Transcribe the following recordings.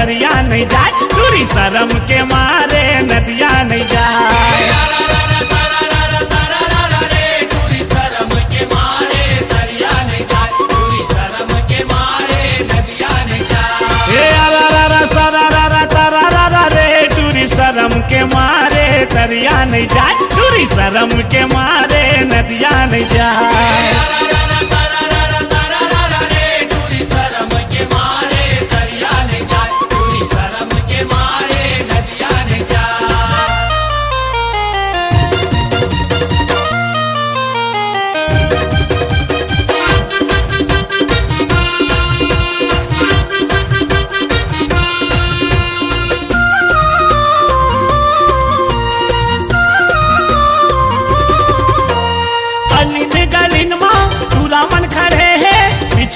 तरिया नहीं जाए, दूरी शर्म के मारे नदिया नहीं जाए। शर्म के मारे तरिया नहीं जाए, दूरी शर्म के मारे नदिया नहीं जाए।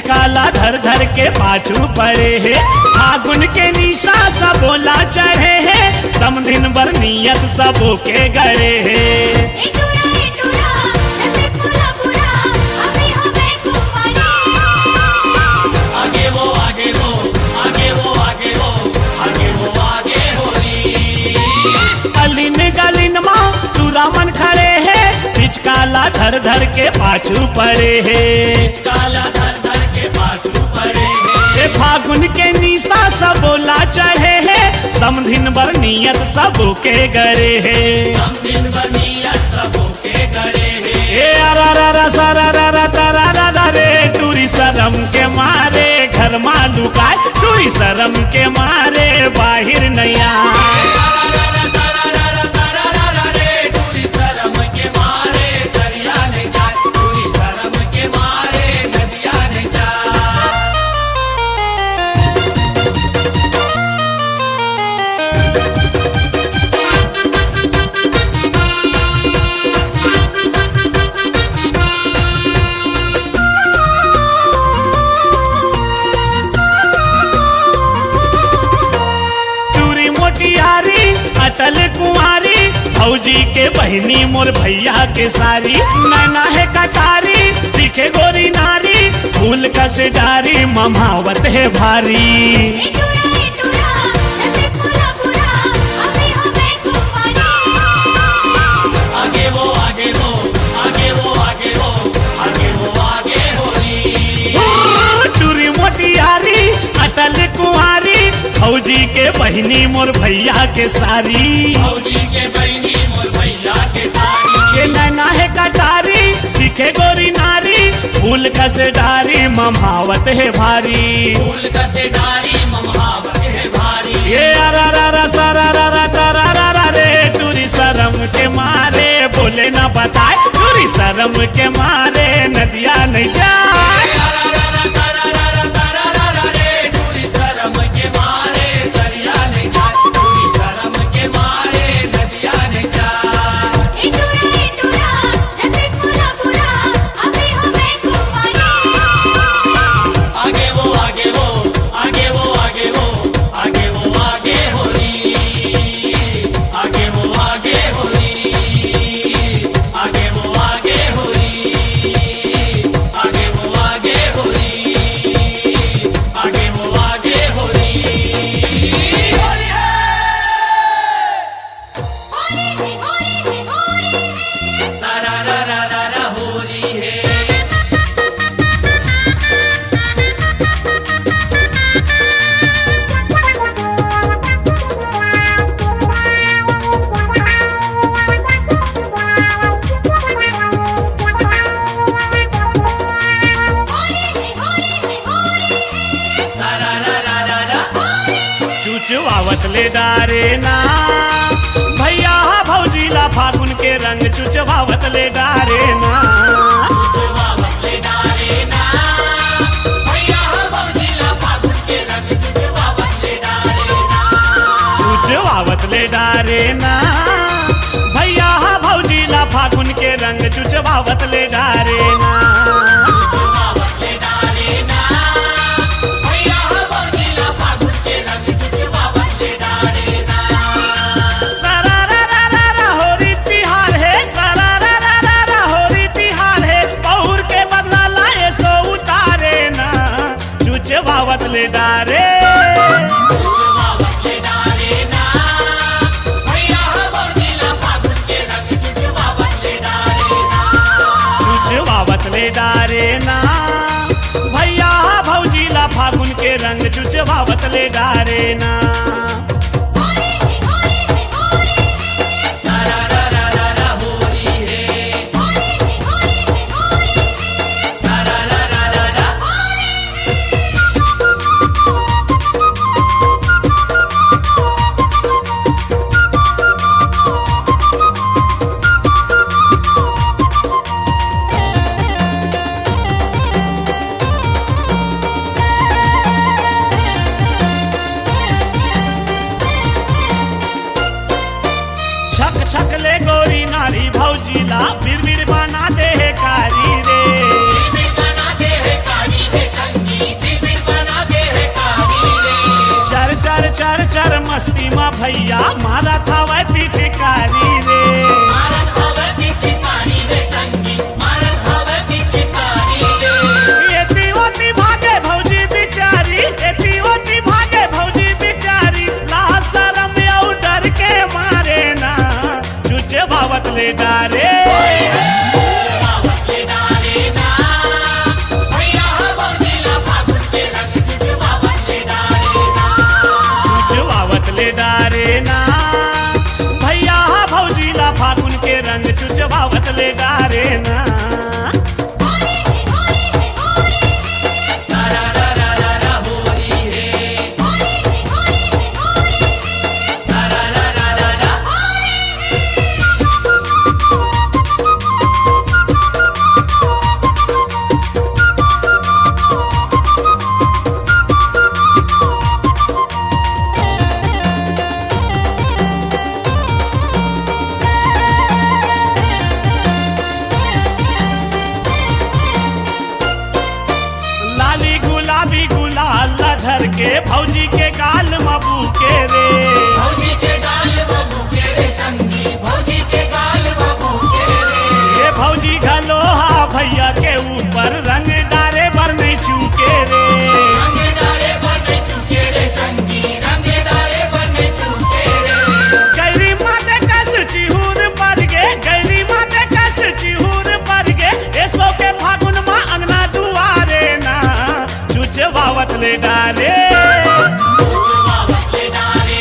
काला धर धर के पाछू पड़े है, फागुन के निशा सब बोला चढ़े है, समधिन बर नियत सबो के गड़े है। आगे वो आगे वो आगे वो आगे वो आगे वो आगे हो रही। अलिन गलिन माँ तू रामन खड़े है, पिचकाला धर धर के पाछू पड़े है, पिचकाला धर धर पाछू पड़े है। फागुन के निशा सब बोला चढ़े है, समधिन बर नियत सबो के गड़े है, समधिन बर नियत सबो के गड़े है। अरा सरा तरा रे टूरी शर्म के मारे घर में लुकाए, टूरी शर्म के मारे बाहर नहीं आए। अटल कुंवारी फौजी के बहनी मोर भैया के सारी, नैना है कटारी दिखे गोरी नारी, फूल कस डारी ममावत है भारी। आगे वो आगे वो आगे वो आगे वो आगे वो आगे हो रही। टूरी मोटियारी अटल कुंवारी फौजी के बहनी मोर भैया के सारी, फौजी के बहनी मोर भैया के सारी। ये नैना है कटारी दिखे गोरी नारी, फूल कस डारी ममावत है भारी, फूल कस डारी ममावत है भारी। ये अरा सरा तरा रे टूरी शर्म के मारे बोले ना बताए, टूरी शर्म के मारे नदिया नहीं जाए। चुचवावत ले डारे ना भैया भौजीला फागुन के रंग चुचवावत ले डारे ना, चुचवावत ले डारे ना भैया भौजीला फागुन के रंग चुचवावत ले डारे ना, चुचवावत ले डारे ना भैया भौजीला फागुन के रंग चुचवावत ले डारे ना। ले डारे ले डारे ना। छक ले गोरी नारी भौजीला बिरबिर बना दे है कारी रे। चर चर चर चर मस्ती मा भैया मारा था वह पिचकारी रे। एती ओती भागे भौजी बिचारी, एती ओती भागे भौजी बिचारी, लाज शरम और डर के मारे ना चुचे भावत ले डारे। चुचवावत ले डारे ना भैया भौजीला फागुन के रंग चुचवावत ले डारे ना। गुलाबी गुलाल धर के भौजी के गाल मबू के रे। भौजी के गाल बबू के रे संगी, भौजी के गाल बबू के रे। ये भौजी घलोहा भैया के ऊपर रंग डारे बर नहीं चूके रे। रंग डारे बर नहीं चूके रे संगी, रंग डारे बर नहीं चूके रे। गैरी माते कस चिहूर पर गे, गैरी माते कस चिहूर पर गे, ऐसो के फागुन माँ अंगना दुआरे ना चुचवावत ले डारे। चुचवावत ले डारे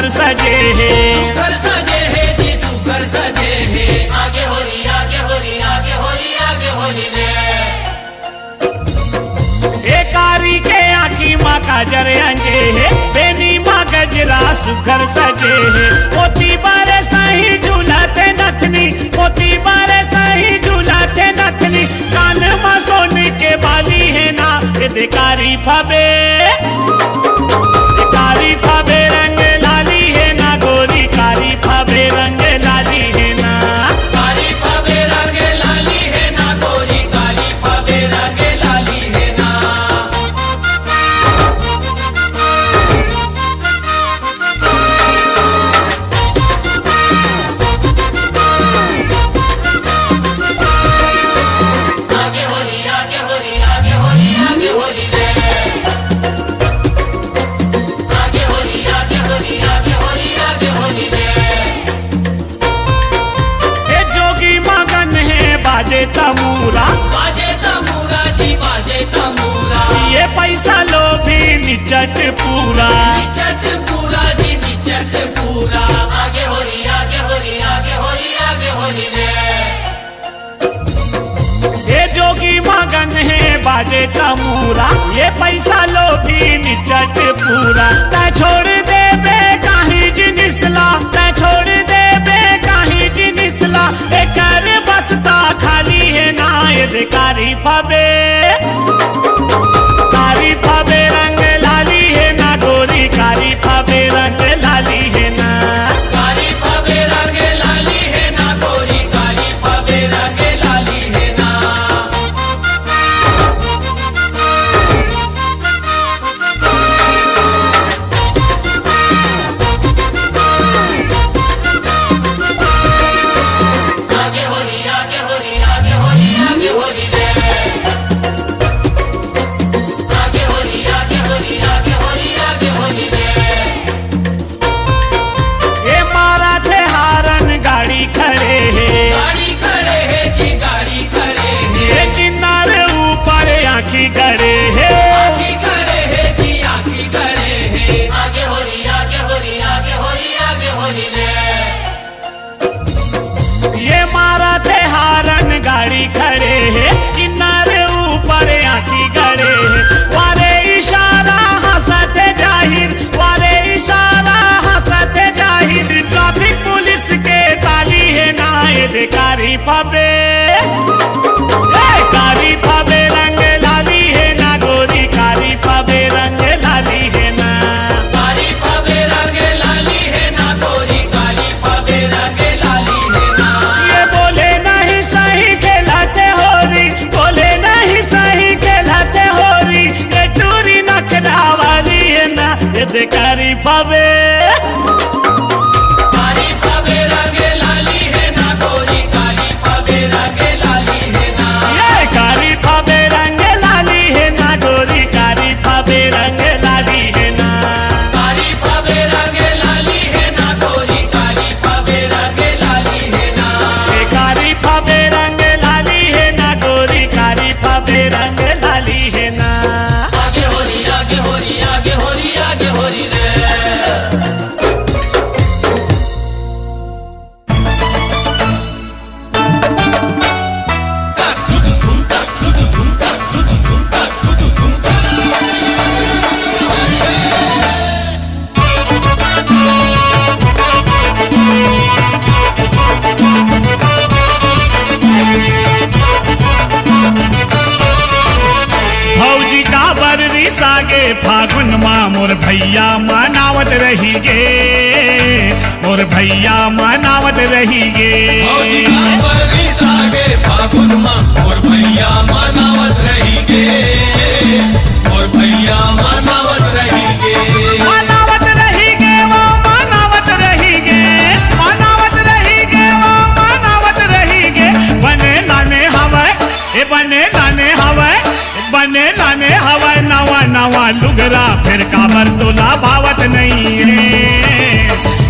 सजे है। सुघर सजे है जी सुघर सजे है। आगे होली आगे होली आगे होली आगे होली रे। ए कारी के आँखी माँ काजर अंजे है, बेनी माँ गजरा सुघर सजे है। मोती बारे सही झूलाते नथनी, मोती बारे सही झूलाते नथनी, कान में सोने के बाली है ना। ये कारी फबे कारी फबे रंग लाली है ना गोरी, कारी फबे रंग लाली है ना। कारी फबे रंग लाली है ना गोरी, कारी फबे रंग लाली है ना। आगे होली आगे होली आगे होली आगे होली रे। आगे होली आगे होली आगे होली आगे होली रे। ए जोगी मगन है बाजे तमूरा, बाजे तमूरा जी बाजे तमूरा। ये पैसा लो भी निचट पूरा। निचट पूरा जी निचट पूरा। आगे होली आगे होली आगे होली आगे होली रे। ये जोगी मगन है बाजे तमूरा, ये पैसा लो भी निचट पूरा। तै छोड़ दे बे काहीं जिनिसला, तै छोड़ दे बे काहीं जिनिसला, ए कर बसता खाली है ना। ये कारी फबे कारी फबे रंग लाली है ना गोरी, कारी फबे रंग लाली है ना। कारी फबे रंग लाली है ना गोरी, कारी फबे रंग लाली है ना। आगे होली आगे होली आगे होली आगे होली रे। आगे होली आगे होली आगे होली आगे होली रे। ये मारा थे हारन गाड़ी खड़े है, गाड़ी खड़े है जी गाड़ी खड़े है। ये किन्नर ऊपर आँखी गड़े है। आँखी गड़े है जी आँखी गड़े है। आगे होली आगे होली आगे होली आगे होली रे। ये मारा थे हारन गाड़ी खड़े है, किन्नर ऊपर आँखी गड़े है। वारे इशारा हंसते जाहिर, वारे इशारा हंसते जाहिर, ट्रैफिक पुलिस के ताली है ना। ये कारी फबे कारी फबे रंग लाली है ना गोरी, कारी फबे रंग लाली है ना। कारी फबे रंग लाली है ना गोरी, कारी फबे रंग लाली है ना। ये बोले नहीं सही खेलाते होरी, बोले नहीं सही खेलाते होरी, ये टूरी नखरा वाली है ना। ये कारी फबे कारी फबे रंग लाली है ना गोरी, कारी फबे रंग लाली है ना। ये कारी फबे रंग लाली है ना गोरी, कारी फबे रंग लाली है ना। कारी फबे रंग लाली है ना गोरी, कारी फबे रंग लाली है ना। ये कारी फबे रंग लाली है ना गोरी, कारी फबे रंग लाली है ना। आगे होली आगे होली आगे होली आगे होली रे। भौजी का बररी सागे फागुन माँ मोर भैया मनावत रही गे, मोर भैया मनावत रही गे। भौजी का बररी सागे फागुन माँ मोर भैया मनावत रही गे, मोर भैया मनावत रही गे। मनावत रही गे वो मनावत रही गे, मनावत रही गे वो मनावत रही गे। बने लाने हवा ए बने लाने हवा, बने लाने हवा नवा नवा लुगरा, फिर काबर तोला भावत नहीं है,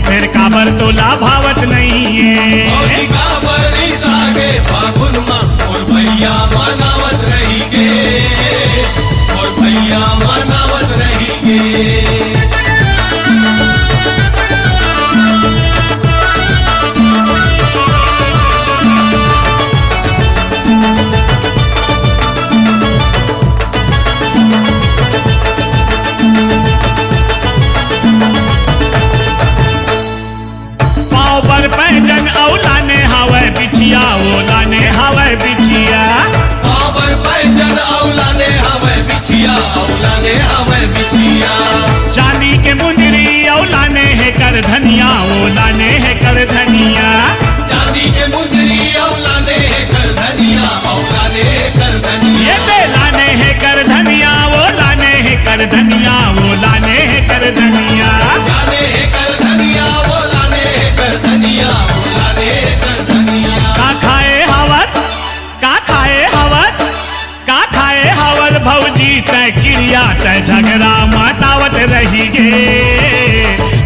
फिर काबर तोला भावत नहीं है। भौजी का बररी सागे फागुन माँ मोर भैया मनावत रही गे, मोर भैया मनावत रही गे। है कर धनिया वो लाने है कर धनिया चांदी के मुंदरी औलाने कर धनिया औलाने कर धनिया ये दे लाने है कर धनिया वो लाने है कर धनिया वो लाने है कर धनिया लाने कर धनिया वो लाने कर धनिया वो लाने कर धनिया का खाए हवस का खाए हवस का खाए हवस भौजी तय क्रिया तय झगड़ा मतावत रही गे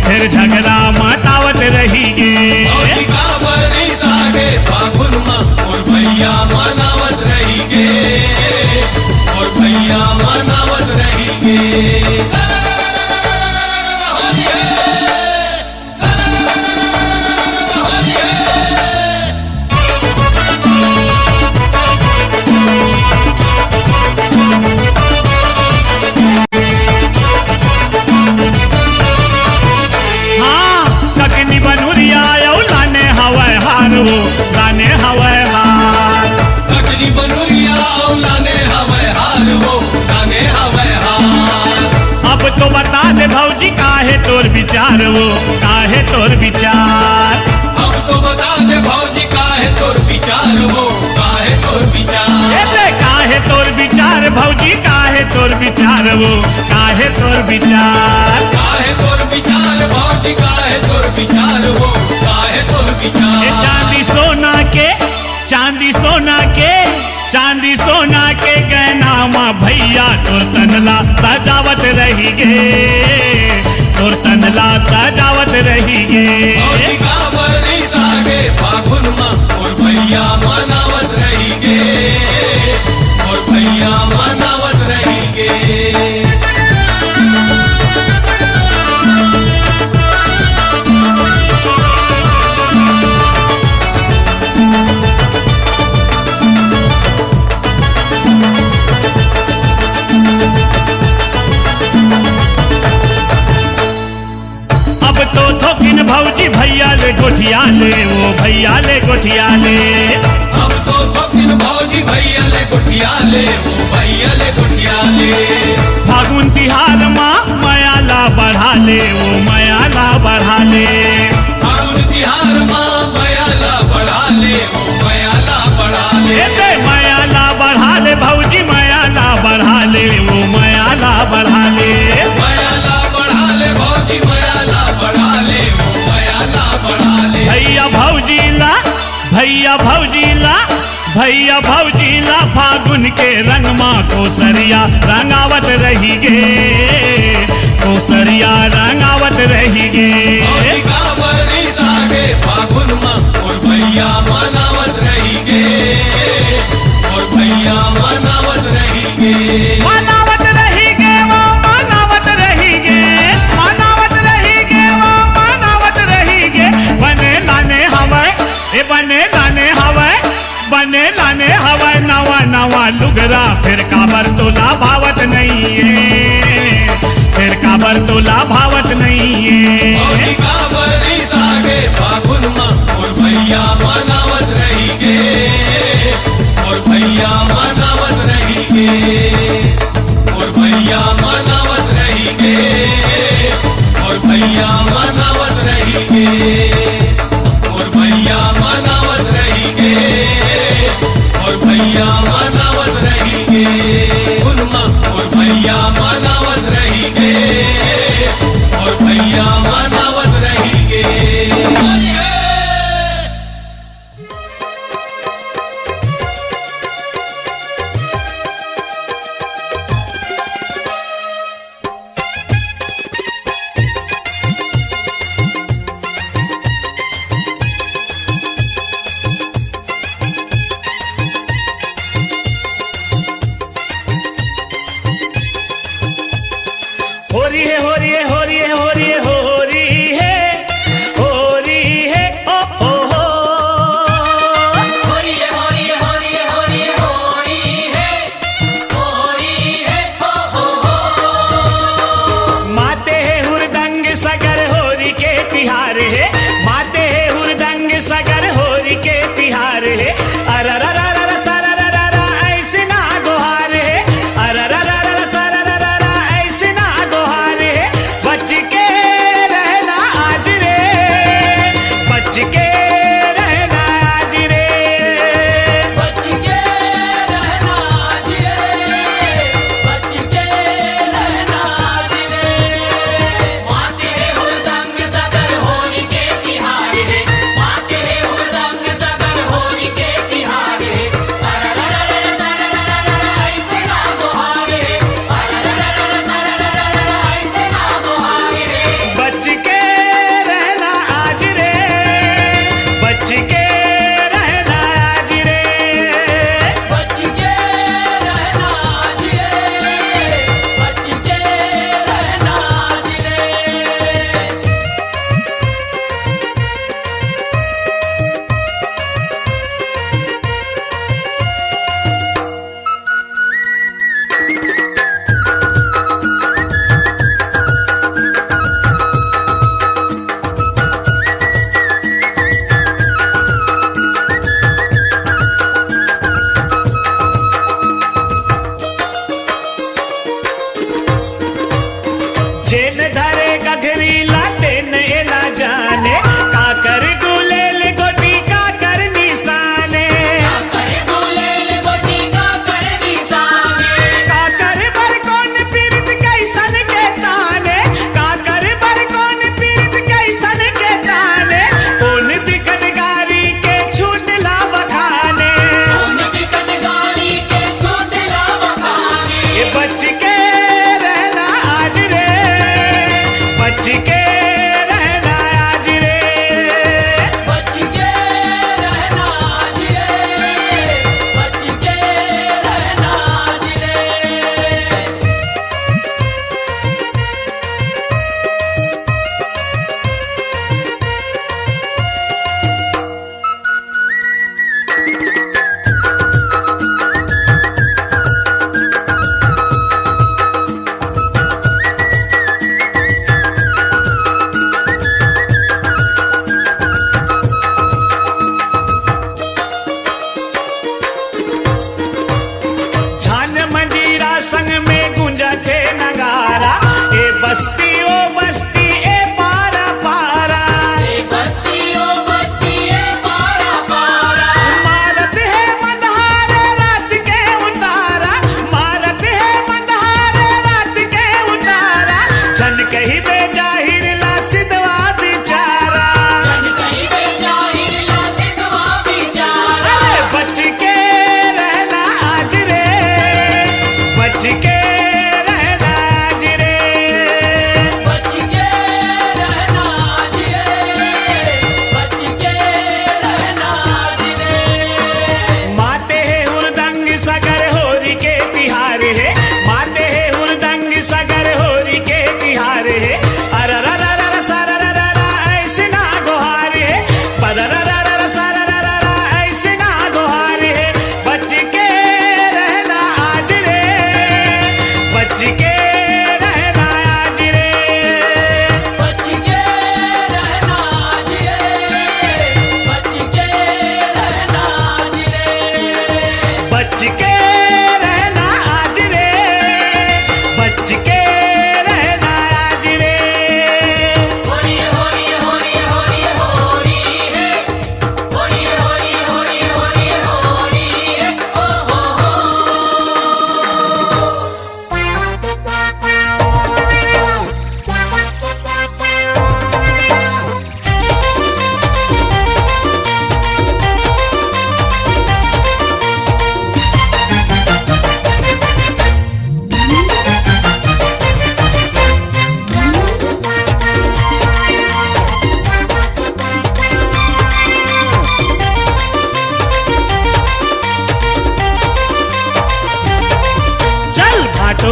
फिर झगड़ा मतावत रही गे भौजी का बरी सागे फागुन माँ और भैया मनावत रही गे और भैया मनावत रही गे हाँ ककनी बनूरिया यो लाने हवाए हार वो लाने हवाए हार कटनी बनूरिया औलाने हवे हाल वो लाने हवे हाल अब तो बता दे भौजी काहे तोर विचार वो काहे तोर विचार अब तो बता दे भौजी काहे तोर विचार वो काहे तोर विचार ये काहे तोर विचार भौजी काहे तोर विचार वो काहे तोर विचार काहे तोर विचार भौजी काहे तोर विचार वो काहे तोर ये विचार चांदी सोना के चांदी सोना के चांदी सोना के गहना माँ भैया तोर तनला सजावत रही गे तोर तनला सजावत रही गे भौजी का बरी सागे फागुन माँ और भैया मनावत रही गे और भैया मनावत रही गे अब तो थोकिन भौजी भैया ले गोठिया ले वो भैया ले गोठिया ले अब तो थोकिन भौजी भैया ले गुठिया ले वो भैया ले गुठिया ले फागुन तिहार माँ मयाला बढ़ा ले वो मयाला बढ़ा ले फागुन तिहार माँ मयाला बढ़ा ले वो मयाला बढ़ा ले दे मयाला बढ़ा ले भौजी मयाला बढ़ा ले वो मयाला बढ़ा ले मयाला बढ़ा ले भौजी मयाला बढ़ा ले वो मयाला बढ़ा ले भैया भौजी ला भैया भौजी ला भैया भौजी ला फागुन के रंग माँ कोसरिया रंगावत रही गे कोसरिया रंगावत रही गे भौजी का बरी सागे फागुन माँ और भैया मनावत रही गे और भैया मनावत रही गे मनावत रही गे वो मनावत रही गे मनावत रही गे वो मनावत रही गे बने लाने हवाए ए बने लाने हवाए बने लाने हवाए नवा नवा लुगरा फिर काबर तोला भावत नहीं है फिर काबर तोला भावत नहीं है भौजी का बरी सागे फागुन माँ और भैया मनावत रही गे और भैया मनावत रही गे और भैया मनावत रही गे और भैया मनावत रही गे और भैया मनावत रही गे और भैया मनावत रही गे और भैया मनावत रही गे और भैया मन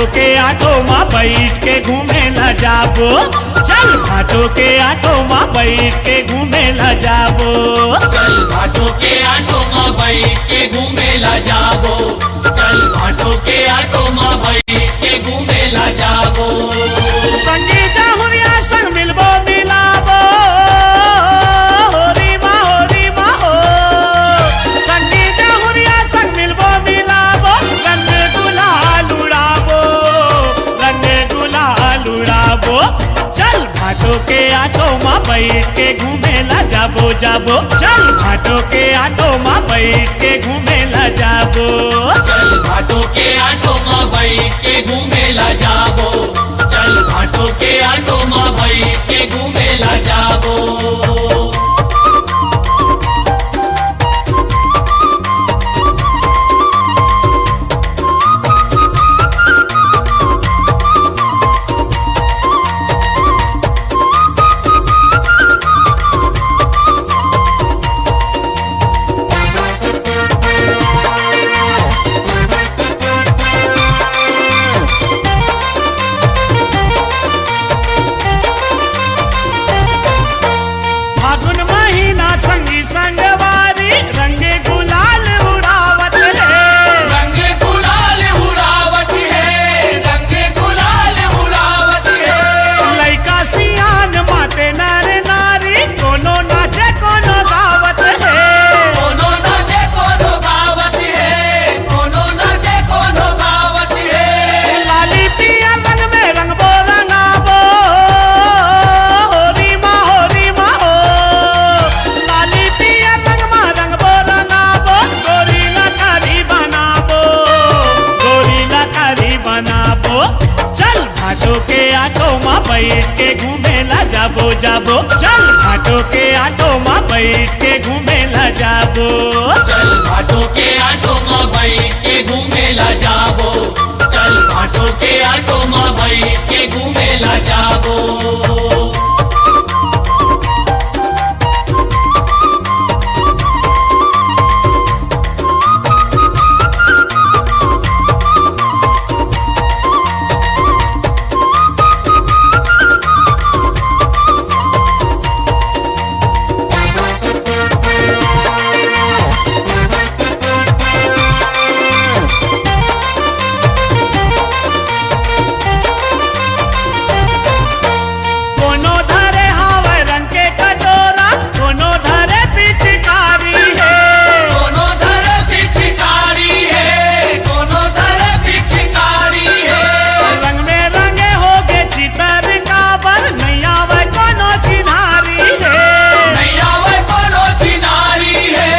भाटो के ऑटो में बैठ के घूमे ला जाबो चल भाटो के ऑटो में बैठ के घूमे ला जाबो चल घाटों के आटो में बैठ के घूमे ला जाबो चल घाटों के आटो में बैठ के घूमे ला जाबो संगी जाहुरिया संग मिलबो मिलाबो होरी माँ हो संगी जाहुरिया संग मिलबो मिलाबो रंग गुलाल उड़ाबो चल भाटो के ऑटो में बैठ के घूमे ला जाबो जाबो चल भाटो के ऑटो में बैठ के घूमे ला जाबो चल घाटों के आटो में बैठ के घूमे ला जाबो चल घाटों के आटो में बैठ के घूमे ला जाबो फागुन महीना संगी संगवारी रंगे गुलाल उड़ावत है रंगे गुलाल उड़ावत है रंगे गुलाल उड़ावत है लइका सियान माते नर नारी कोनो नाचे कोनो गावत है कोनो नाचे कोनो गावत है कोनो नाचे कोनो गावत है लाली पिया रंग में रंगबो रंगाबो होरी माँ हो लाली पिया रंग में रंगबो रंगाबो गोरी लकारी बनाबो चल भाटो के ऑटो में बैठ के घूमे ला जाबो जाबो चल भाटो के ऑटो में बैठ के घूमे ला जाबो चल घाटों के आटो में बैठ के घूमे ला जाबो चल घाटों के आटो में बैठ के घूमे ला जाबो कोनो धरे हावे रंग के कटोरा कोनो धरे पिचकारी है कोनो धर पिचकारी है कोनो धर पिचकारी है रंग में रंगे होगे चितर काबर नैया वे कोनो चिन्हारी है नैया वे कोनो चिनारी है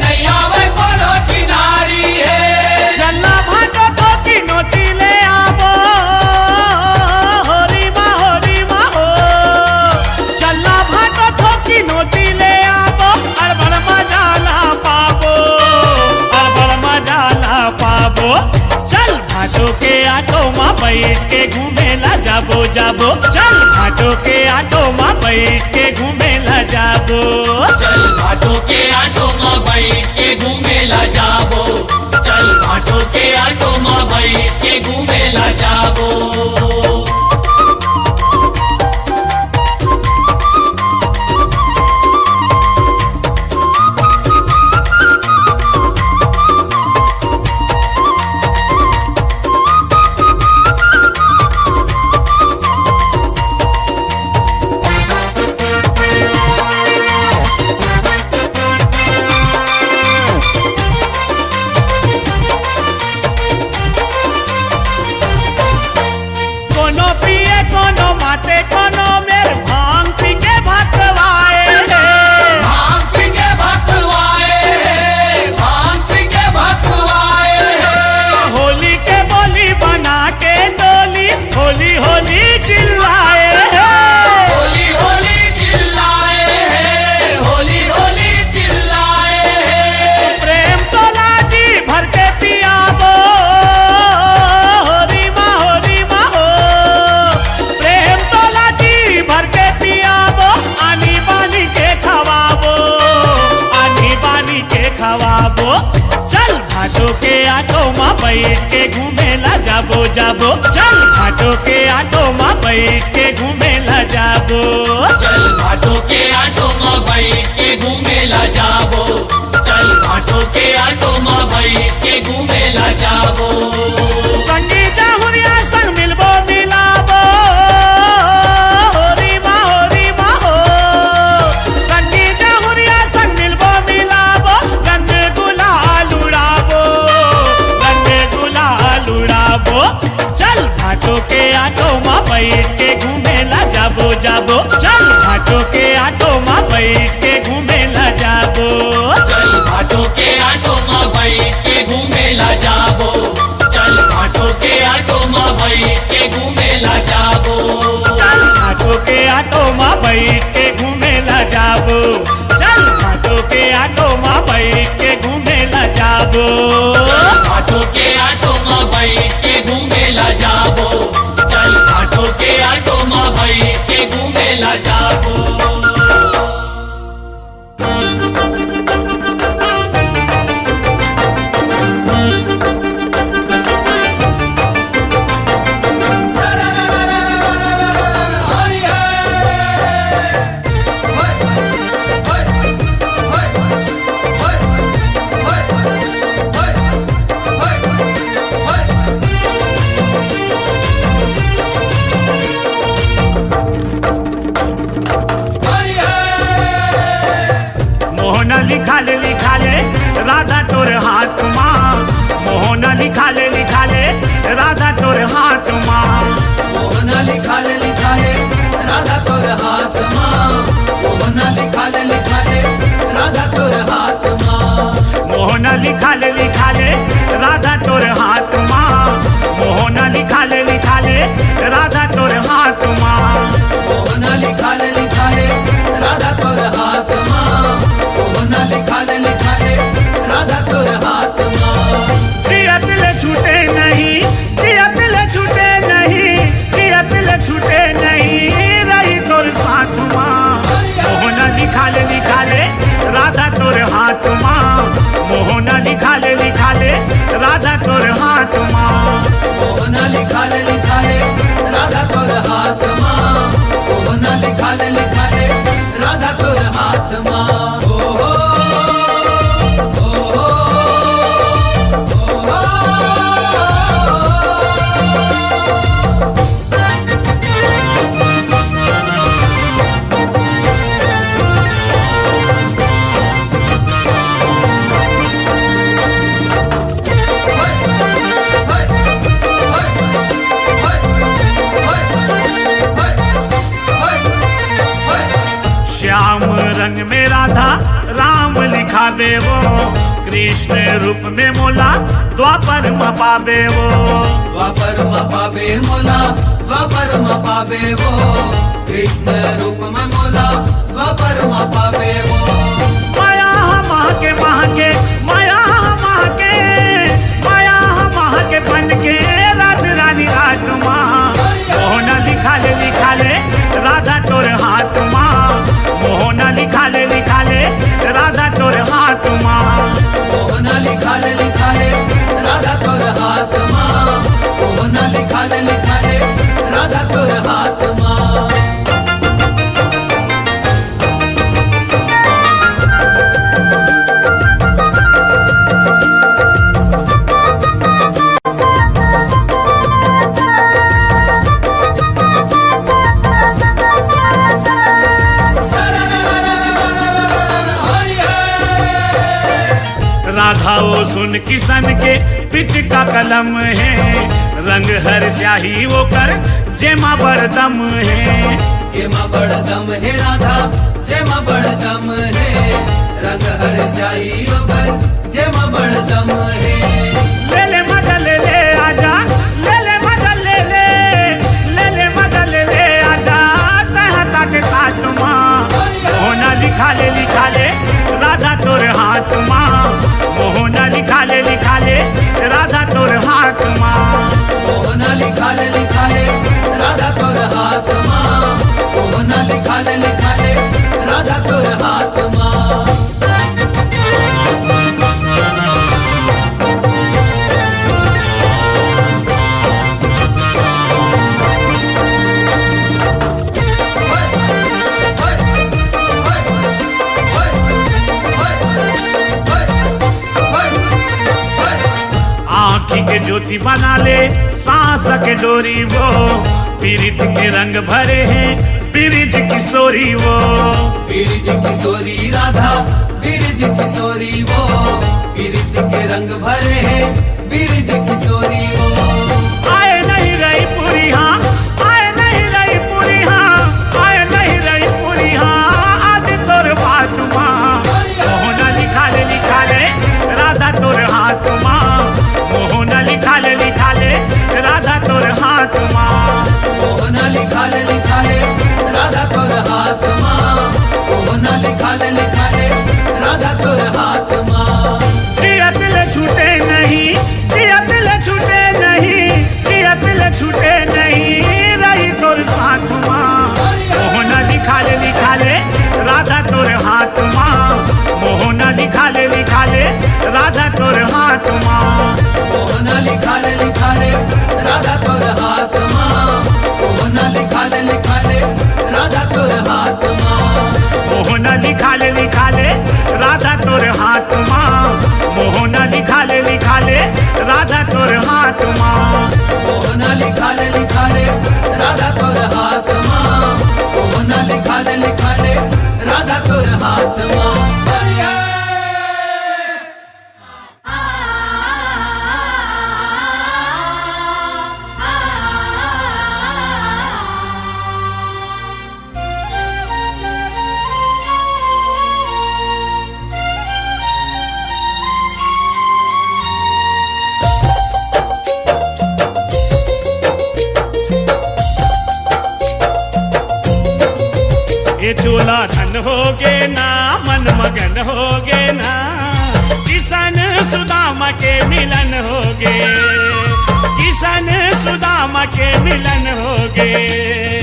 नैया वे कोनो चिनारी है चलना भाटो तो की नोती ले आबो होरी माँ हो चलना भाटो तो की नोती ले आबो अड़बड़ मजा ला पाबो चल भाटो के ऑटो में बैठ के घूमे ला जाबो जाबो चल भाटो के ऑटो में बैठ के घूमे ला जाबो चल घाटों के आटो में बैठ के घूमे ला जाबो चल घाटों के आटो में बैठ के घूमे ला जाबो जाबो जाबो चल घाटो के आटो माँ बैठ के घूमे ला जाबो चल घाटों के आटो माँ बैठ के घूमे ला जाबो चल घाटों के आटो माँ बैठ के घूमे ला जाबो संगी जाहुरिया संग मिलबो मिलाबो होरी माँ हो संगी जाहुरिया संग मिलबो मिलाबो रंग गुलाल उड़ाबो चल घाटो के आटो माँ बैठ के घूमे ला जाबो जाबो चल घाटो के आटो माँ बैठ के घूमे ला जाबो चल घाटों के आटो माँ बैठ के घूमे ला जाबो चल घाटों के आटो माँ बैठ के घूमे ला जाबो चल घाटो के आटो माँ बैठ के घूमे ला जाबो चल घाटो के आटो माँ बैठ के घूमे ला जाबो चल घाटों के आटो माँ बैठ के घूमे ला जाबो चल घाटों के आटो माँ बैठ के घूमे ला जाबो मोहना लिखा ले राधा तोर हाथ माँ मोहना लिखा ले राधा तोर हाथ माँ मोहना लिखा ले राधा तोर हाथ माँ मोहना लिखा ले राधा तोर हाथ माँ मोहना लिखा ले राधा तोर हाथ माँ मोहना लिखा ले राधा तोर हाथ माँ मोहना लिखा ले राधा तोर हाथ माँ मोहना लिखा ले राधा तोर हाथ माँ जियत ले छूटे नहीं जियत ले छूटे नहीं जियत ले छूटे नहीं रही तोर साथ माँ मोहना लिखा ले राधा तोर हाथ माँ मोहना लिखा ले राधा तोर हाथ माँ मोहना लिखा ले राधा तोर हाथ माँ मोहना लिखा ले राधा तोर हाथ माँ ओ हो श्याम रंग में राधा राम लिखावे वो कृष्ण रूप में मोला द्वापर में पावे वो द्वापर में पावे मोला द्वापर में पावे वो कृष्ण रूप में मोला द्वापर में पावे वो माया महके महके माया महके माया महके बन के रात रानी रात माँ मोहना लिखा ले राधा तोर हाथ माँ मोहना लिखा ले राधा तोर हाथ माँ मोहना लिखा ले राधा तोर हाथ माँ मोहना लिखा ले राधा तोर हाथ माँ राधा वो सुन किसन के पिच का कलम है रंग हर स्याही वो कर जेमा बरदम है जेमा बड़दम है राधा जेमा बड़दम है रंग हर जाई ओगर जेमा बड़दम है ले ले मजा ले ले आजा ले ले मजा ले ले मजा ले ले आजा तहा तक काट माँ मोहना लिखा ले राधा तोर हाथ माँ मोहना लिखा ले राधा तोर हाथ माँ मोहना लिखा ले राधा तोर हाथ माँ मोहना लिखा ले राधा तोर हाथ माँ के ज्योति बना ले सांस के डोरी वो, पीरित के रंग भरे हैं बिरज किशोरी वो। बिरज किशोरी राधा बिरज किशोरी वो, बिरज के रंग भरे हैं बिरज किशोरी वो। आए नहीं रही पूरी हाँ, आए नहीं रही पूरी हाँ, आए नहीं रही पूरी हाँ, आज तोर बात माँ मोहना लिखा ले राधा तोर हाथ माँ, मोहना लिखा ले राधा तोर हाथ माँ। मोहना लिखा ले राधा तोर हाथ माँ, मोहना लिखा ले राधा तोर हाथ माँ। जियत ले छूटे नहीं, जियत ले छूटे नहीं, जियत ले छूटे नहीं, रही तोर साथ माँ। मोहना लिखा ले राधा तोर हाथ माँ, मोहना लिखा ले राधा तोर हाथ माँ। मोहना लिखा ले राधा तोर हाथ माँ, मोहना लिखा ले राधा तोर हाथ माँ। मोहना लिखा ले राधा तोर हाथ माँ, मोहना लिखा ले राधा तोर हाथ माँ। मोहना लिखा ले राधा तोर हाथ माँ, मोहना लिखा ले राधा तोर हाथ माँ। ये चोला धन होगे ना, मन मगन होगे ना, किशन सुदामा के मिलन होगे, किशन सुदामा के मिलन होगे।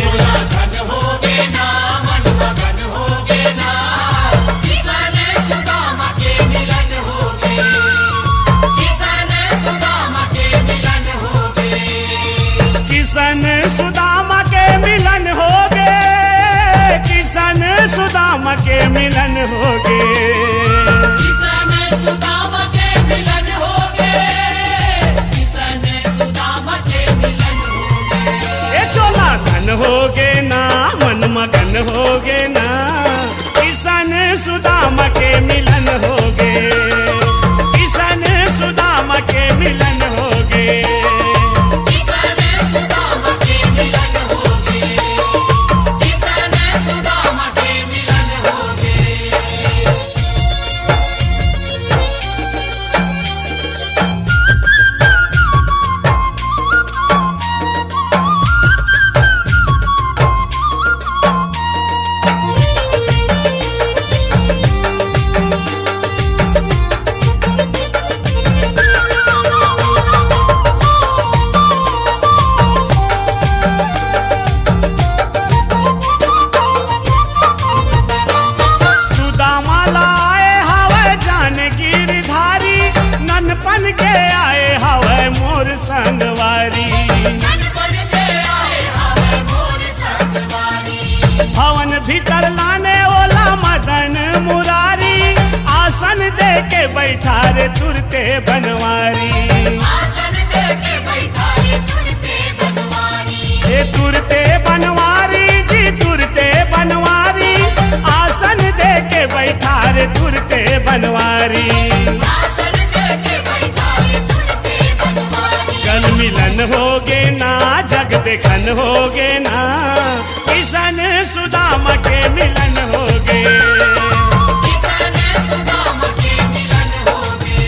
चोला धन होगे ना, मन मगन होगे ना, किशन सुदामा के मिलन होगे, किशन सुदामा के मिलन होगे, किशन सुदामा के मिलन होगे, किशन सुदामा के मिलन होगे, किशन सुदामा के मिलन होगे, किशन सुदामा के मिलन होगे। ये चोला धन होगे ना, मन मगन होगे ना, किशन सुदामा के मिलन होगे, किशन सुदामा के मिलन होगे। किशन सुदामा के मिलन होगे, किशन सुदामा के मिलन होगे। सुदामा लाए हवे जानगिरधारी, ननपन के आए हवे मोर संगवारी। ननपन के आए हवे मोर संगवारी, भवन भीतर लाने ओला मदन मुरारी, आसन दे के बैठा रे तुरते बनवारी। आसन दे के बैठा रे तुरते बनवारी, ये तुरते बनवारी जी तुरते बनवारी, आसन दे के बैठा रे तुरते बनवारी। आसन दे के बैठा रे तुरते बनवारी। कल मिलन होगे ना, जग देखन होगे ना, किशन सुदामा के मिलन होगे, किशन सुदामा के मिलन होगे।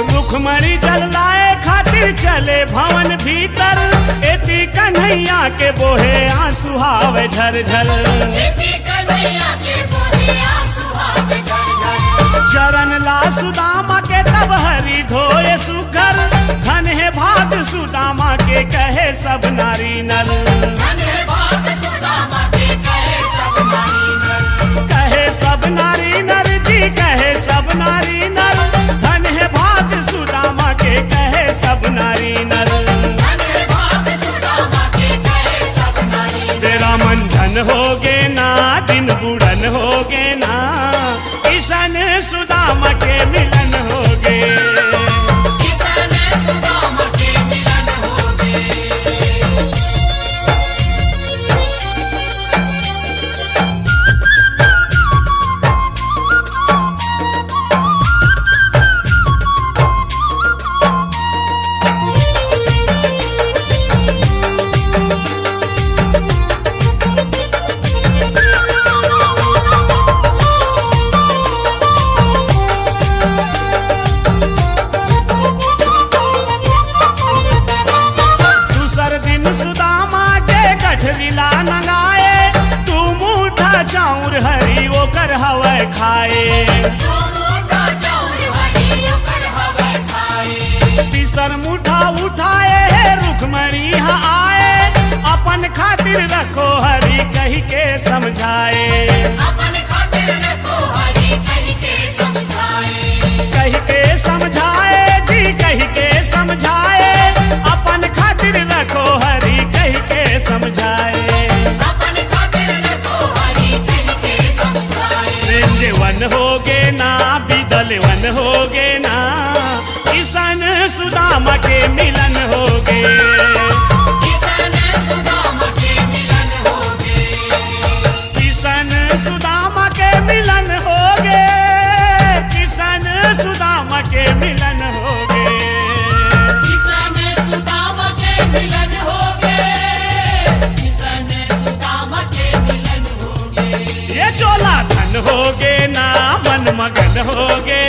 रुखमणी जल लाए खातिर चले भवन भीतर, एती कन्हैया के बोहे आंसू हावे झरझर। बेटी कन्हैया के बोहे आंसू हावे झरझर, चरण ला सुदामा के तब हरि धोए सुकर, धन है भाग सुदामा के कहे सब नारी नर। धन है भाग सुदामा के कहे सब नारी नर, कहे सब नारी नर जी, कहे सब नारी नर, धन है भाग दिन बुढ़न हो गे ना, किशन सुदामा के मिलन हो गे। किशन सुदामा के मिलन हो गे। गठरीला नगाए, तू मुठा चाउर हरी वो कर हवा खाए। तीसर मुठा उठाए रुखमणी आए, अपन खातिर रखो हरी कही के समझाए। कही के समझाए जी, कही के समझाए, अपन खातिर रखो हरी कही के समझाए। रेंजे वन हो गे ना, बिदल वन हो गे ना, किशन सुदामा के मिलन हो गे। किशन सुदामा के मिलन हो गे। किशन सुदामा के मिलन हो गे। किशन सुदामा के मिलन हो गे। किशन सुदामा के मिलन हो गे। किशन सुदामा के मिलन हो गे। ये चोला धन हो गे ना, मन मगन हो गे